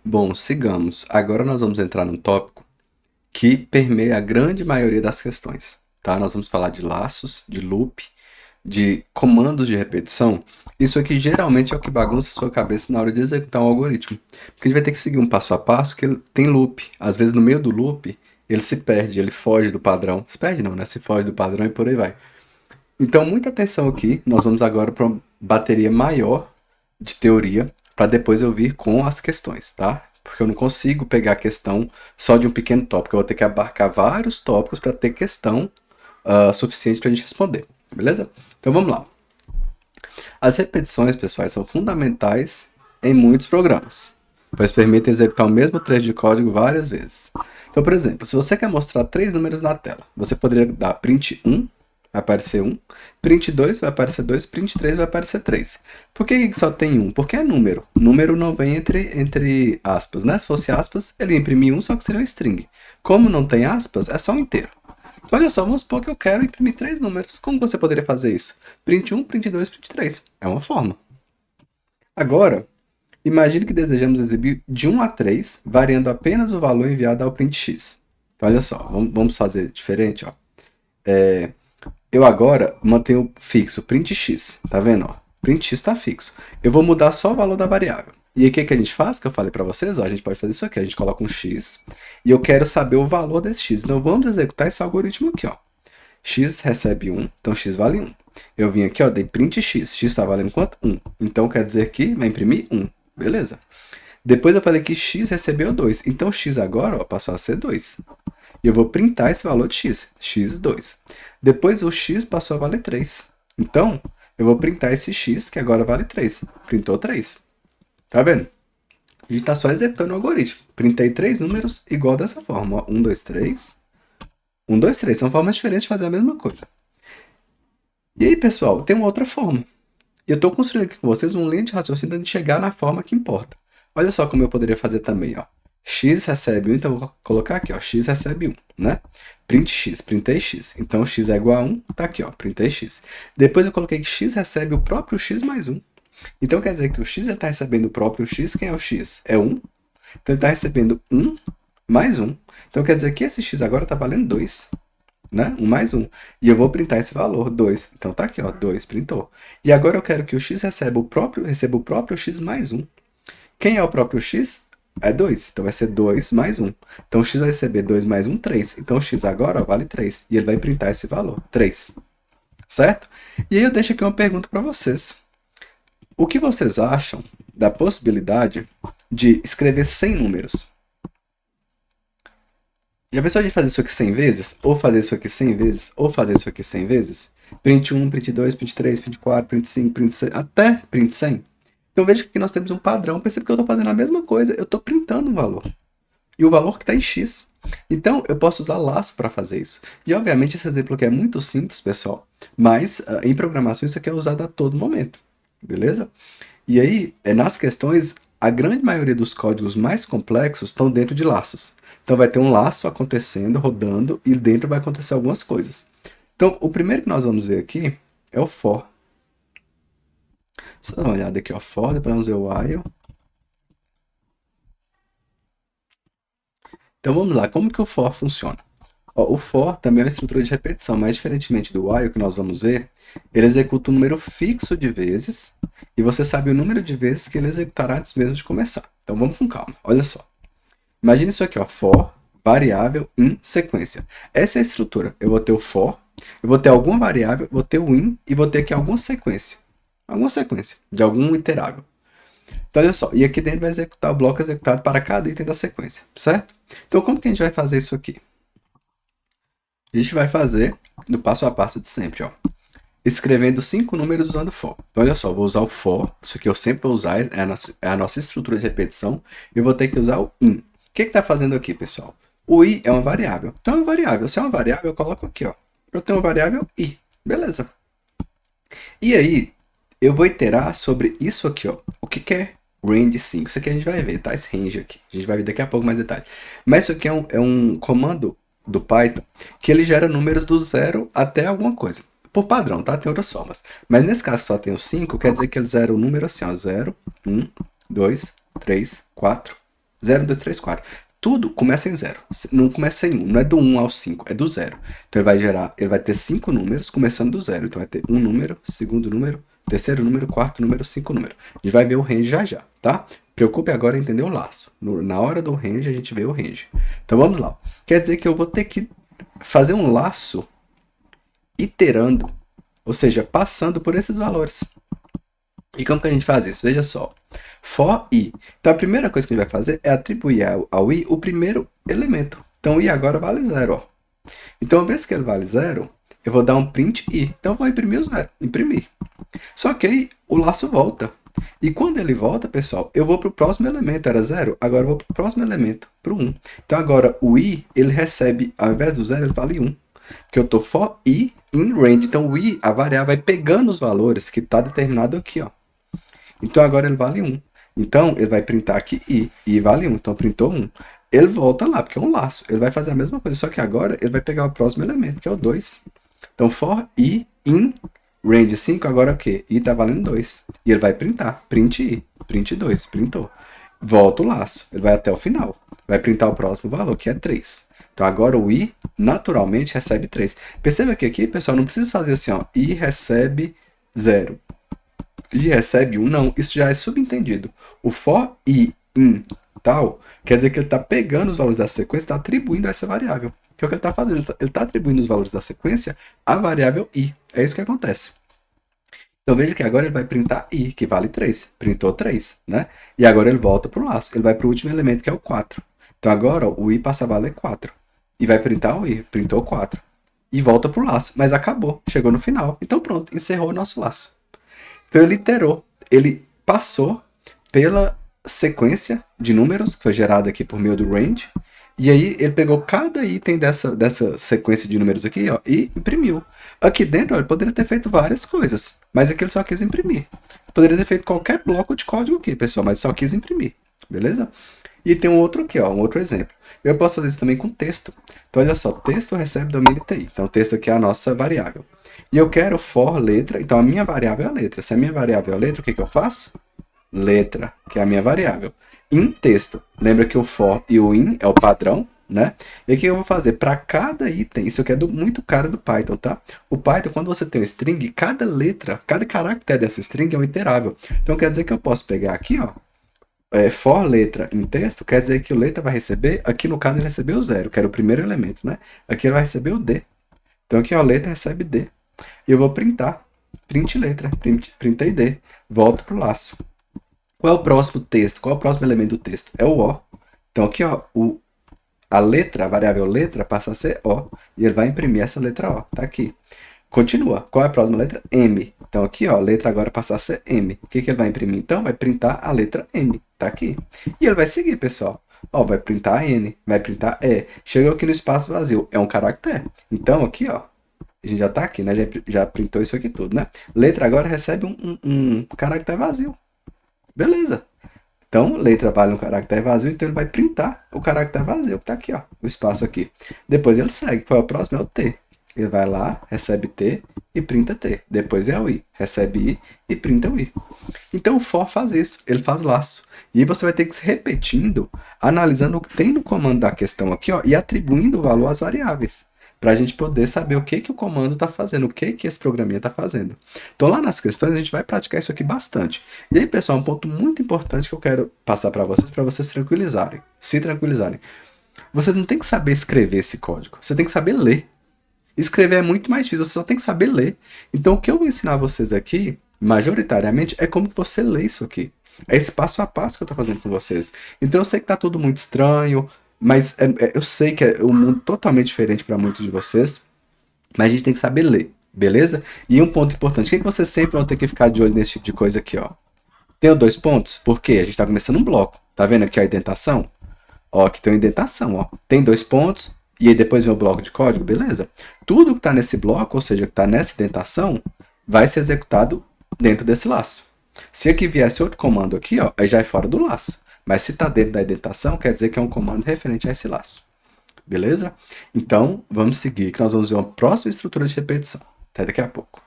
Bom, sigamos. Agora nós vamos entrar num tópico que permeia a grande maioria das questões, tá? Nós vamos falar de laços, de loop, de comandos de repetição. Isso aqui geralmente é o que bagunça a sua cabeça na hora de executar um algoritmo. Porque a gente vai ter que seguir um passo a passo que ele tem loop. Às vezes no meio do loop ele se perde, ele foge do padrão. Se perde não, né? Se foge do padrão e por aí vai. Então, muita atenção aqui. Nós vamos agora para uma bateria maior de teoria, para depois eu vir com as questões, tá? Porque eu não consigo pegar a questão só de um pequeno tópico. Eu vou ter que abarcar vários tópicos para ter questão suficiente para a gente responder, beleza? Então vamos lá. As repetições, pessoal, são fundamentais em muitos programas, pois permitem executar o mesmo trecho de código várias vezes. Então, por exemplo, se você quer mostrar três números na tela, você poderia dar print 1, vai aparecer 1, print 2 vai aparecer 2, print 3 vai aparecer 3. Por que só tem 1? Porque é número. Número não vem entre aspas, né? Se fosse aspas, ele ia imprimir 1, só que seria um string. Como não tem aspas, é só um inteiro. Então, olha só, vamos supor que eu quero imprimir três números. Como você poderia fazer isso? Print 1, print 2, print 3. É uma forma. Agora, imagine que desejamos exibir de 1 a 3, variando apenas o valor enviado ao print x. Então, olha só, vamos fazer diferente, ó. Eu agora mantenho fixo print x, tá vendo? Ó? Print x está fixo. Eu vou mudar só o valor da variável. E aí o que a gente faz? Que eu falei para vocês, ó, a gente pode fazer isso aqui. A gente coloca um x e eu quero saber o valor desse x. Então vamos executar esse algoritmo aqui, ó. X recebe 1, então x vale 1. Eu vim aqui, ó, dei print x. X está valendo quanto? 1. Então quer dizer que vai imprimir 1. Beleza. Depois eu falei que x recebeu 2. Então x agora, ó, passou a ser 2. E eu vou printar esse valor de x, x2. Depois o x passou a valer 3. Então, eu vou printar esse x, que agora vale 3. Printou 3. Tá vendo? A gente está só executando o algoritmo. Printei 3 números igual dessa forma. Ó. 1, 2, 3. 1, 2, 3. São formas diferentes de fazer a mesma coisa. E aí, pessoal, tem uma outra forma. E eu estou construindo aqui com vocês um linha de raciocínio para a gente chegar na forma que importa. Olha só como eu poderia fazer também, ó. X recebe 1, então eu vou colocar aqui, ó, x recebe 1, né? Print x, printei x. Então x é igual a 1, tá aqui, ó, printei x. Depois eu coloquei que x recebe o próprio x mais 1. Então quer dizer que o x está recebendo o próprio x, quem é o x? É 1. Então ele está recebendo 1 mais 1. Então quer dizer que esse x agora está valendo 2. Né? 1 mais 1. E eu vou printar esse valor, 2. Então tá aqui, ó, 2, printou. E agora eu quero que o x receba o próprio x mais 1. Quem é o próprio x? É 2. Então vai ser 2 mais 1. Então o x vai receber 2 mais 1, 3. Então o x agora ó, vale 3. E ele vai printar esse valor, 3. Certo? E aí eu deixo aqui uma pergunta para vocês. O que vocês acham da possibilidade de escrever 100 números? Já pensou a gente fazer isso aqui 100 vezes? Ou fazer isso aqui 100 vezes? Ou fazer isso aqui 100 vezes? Print 1, print 2, print 3, print 4, print 5, print 6, até print 100. Então veja que aqui nós temos um padrão. Perceba que eu estou fazendo a mesma coisa. Eu estou printando um valor. E o valor que está em x. Então eu posso usar laço para fazer isso. E obviamente esse exemplo aqui é muito simples, pessoal. Mas em programação isso aqui é usado a todo momento. Beleza? E aí, nas questões, a grande maioria dos códigos mais complexos estão dentro de laços. Então vai ter um laço acontecendo, rodando, e dentro vai acontecer algumas coisas. Então, o primeiro que nós vamos ver aqui é o for. Deixa eu dar uma olhada aqui, ó, for, depois vamos ver o while. Então vamos lá, como que o for funciona? Ó, o for também é uma estrutura de repetição, mas diferentemente do while que nós vamos ver, ele executa um número fixo de vezes, e você sabe o número de vezes que ele executará antes mesmo de começar. Então vamos com calma, olha só. Imagine isso aqui, ó, for, variável, in, sequência. Essa é a estrutura. Eu vou ter o for, eu vou ter alguma variável, vou ter o in, e vou ter aqui alguma sequência. Alguma sequência, de algum iterável. Então, olha só, e aqui dentro vai executar o bloco executado para cada item da sequência, certo? Então, como que a gente vai fazer isso aqui? A gente vai fazer no passo a passo de sempre, ó. Escrevendo 5 números usando for. Então, olha só, vou usar o for, isso aqui eu sempre vou usar, é a nossa estrutura de repetição, e eu vou ter que usar o in. O que está fazendo aqui, pessoal? O i é uma variável. Então, é uma variável. Se é uma variável, eu coloco aqui, ó. Eu tenho uma variável i. Beleza. E aí, eu vou iterar sobre isso aqui, ó. O que é range 5? Isso aqui a gente vai ver, tá? Esse range aqui. A gente vai ver daqui a pouco mais detalhes. Mas isso aqui é um comando do Python que ele gera números do zero até alguma coisa. Por padrão, tá? Tem outras formas. Mas nesse caso só tem o 5, quer dizer que ele zera o número assim, ó. 0, 1, 2, 3, 4, 0, 1, 2, 3, 4. Tudo começa em 0. Não começa em 1. Não é do 1 ao 5, é do 0. Então ele vai ter 5 números começando do 0. Então vai ter um número, segundo número, terceiro número, quarto número, 5 números. A gente vai ver o range já já, tá? Preocupe agora em entender o laço. Na hora do range a gente vê o range. Então vamos lá. Quer dizer que eu vou ter que fazer um laço iterando, ou seja, passando por esses valores. E como que a gente faz isso? Veja só. For i. Então a primeira coisa que a gente vai fazer é atribuir ao i o primeiro elemento. Então o i agora vale 0. Ó. Então, uma vez que ele vale 0, eu vou dar um print i. Então eu vou imprimir o 0. Imprimir. Só que aí o laço volta. E quando ele volta, pessoal, eu vou para o próximo elemento. Era 0, agora eu vou para o próximo elemento, para o 1. Então agora o i, ele recebe, ao invés do 0, ele vale 1. Porque eu estou for i in range. Então o i, a variável, vai pegando os valores que está determinado aqui. Ó. Então agora ele vale 1. Então ele vai printar aqui i vale 1. Então printou 1. Ele volta lá, porque é um laço. Ele vai fazer a mesma coisa, só que agora ele vai pegar o próximo elemento, que é o 2. Então for i in range 5, agora o quê? i está valendo 2. E ele vai printar. Print i. Print 2. Printou. Volta o laço. Ele vai até o final. Vai printar o próximo valor, que é 3. Então agora o i naturalmente recebe 3. Perceba que aqui, pessoal, não precisa fazer assim, ó. I recebe 0. I recebe 1, não. Isso já é subentendido. O for i in tal quer dizer que ele está pegando os valores da sequência e está atribuindo a essa variável. Que é o que ele está fazendo. Ele está atribuindo os valores da sequência à variável i. É isso que acontece. Então veja que agora ele vai printar i, que vale 3. Printou 3, né? E agora ele volta para o laço. Ele vai para o último elemento, que é o 4. Então agora ó, o i passa a valer 4. E vai printar o i. Printou 4. E volta para o laço. Mas acabou. Chegou no final. Então pronto, encerrou o nosso laço. Então ele iterou. Ele passou pela sequência de números que foi gerada aqui por meio do range. E aí ele pegou cada item dessa sequência de números aqui, ó, e imprimiu. Aqui dentro, ó, ele poderia ter feito várias coisas, mas aqui ele só quis imprimir. Poderia ter feito qualquer bloco de código aqui, pessoal, mas só quis imprimir, beleza? E tem um outro aqui, ó, um outro exemplo. Eu posso fazer isso também com texto. Então, olha só, texto recebe domínio TI. Então, o texto aqui é a nossa variável. E eu quero for letra, então a minha variável é a letra. Se a minha variável é a letra, o que, que eu faço? Letra, que é a minha variável. In texto. Lembra que o for e o in é o padrão, né? E o que eu vou fazer? Para cada item, isso aqui é muito cara do Python, tá? O Python, quando você tem um string, cada letra, cada caractere dessa string é um iterável. Então quer dizer que eu posso pegar aqui, ó, for letra em texto, quer dizer que o letra vai receber, aqui no caso ele recebeu o 0, que era o primeiro elemento, né? Aqui ele vai receber o D. Então aqui, ó, letra recebe D. E eu vou printar. Print letra, printei D. Volto pro laço. Qual é o próximo texto? Qual é o próximo elemento do texto? É o O. Então aqui, ó, a letra, a variável letra passa a ser O. E ele vai imprimir essa letra O. Tá aqui. Continua. Qual é a próxima letra? M. Então aqui, ó, a letra agora passa a ser M. O que, que ele vai imprimir? Então vai printar a letra M. Tá aqui. E ele vai seguir, pessoal. Ó, vai printar N, vai printar E. Chegou aqui no espaço vazio. É um caractere. Então aqui, ó, a gente já tá aqui, né? Já printou isso aqui tudo, né? Letra agora recebe um caractere vazio. Beleza. Então, letra vale um caractere vazio, então ele vai printar o caractere vazio, que tá aqui, ó, o espaço aqui. Depois ele segue, qual é o próximo? É o T. Ele vai lá, recebe T e printa T. Depois é o I, recebe I e printa o I. Então o for faz isso, ele faz laço. E você vai ter que ir repetindo, analisando o que tem no comando da questão aqui, ó, e atribuindo o valor às variáveis. Para a gente poder saber o que o comando está fazendo, o que esse programinha está fazendo. Então lá nas questões a gente vai praticar isso aqui bastante. E aí, pessoal, um ponto muito importante que eu quero passar para vocês tranquilizarem, se tranquilizarem. Vocês não tem que saber escrever esse código, você tem que saber ler. Escrever é muito mais difícil, você só tem que saber ler. Então o que eu vou ensinar vocês aqui, majoritariamente, é como que você lê isso aqui. É esse passo a passo que eu estou fazendo com vocês. Então eu sei que está tudo muito estranho, mas eu sei que é um mundo totalmente diferente para muitos de vocês, mas a gente tem que saber ler, beleza? E um ponto importante, o que vocês sempre vão ter que ficar de olho nesse tipo de coisa aqui, ó? Tem os 2 pontos? Por quê? A gente está começando um bloco. Tá vendo aqui a indentação? Ó, aqui tem uma indentação, ó. Tem 2 pontos, e aí depois vem o bloco de código, beleza? Tudo que está nesse bloco, ou seja, que está nessa indentação, vai ser executado dentro desse laço. Se aqui viesse outro comando aqui, ó, aí já é fora do laço. Mas se está dentro da indentação, quer dizer que é um comando referente a esse laço. Beleza? Então, vamos seguir, que nós vamos ver uma próxima estrutura de repetição. Até daqui a pouco.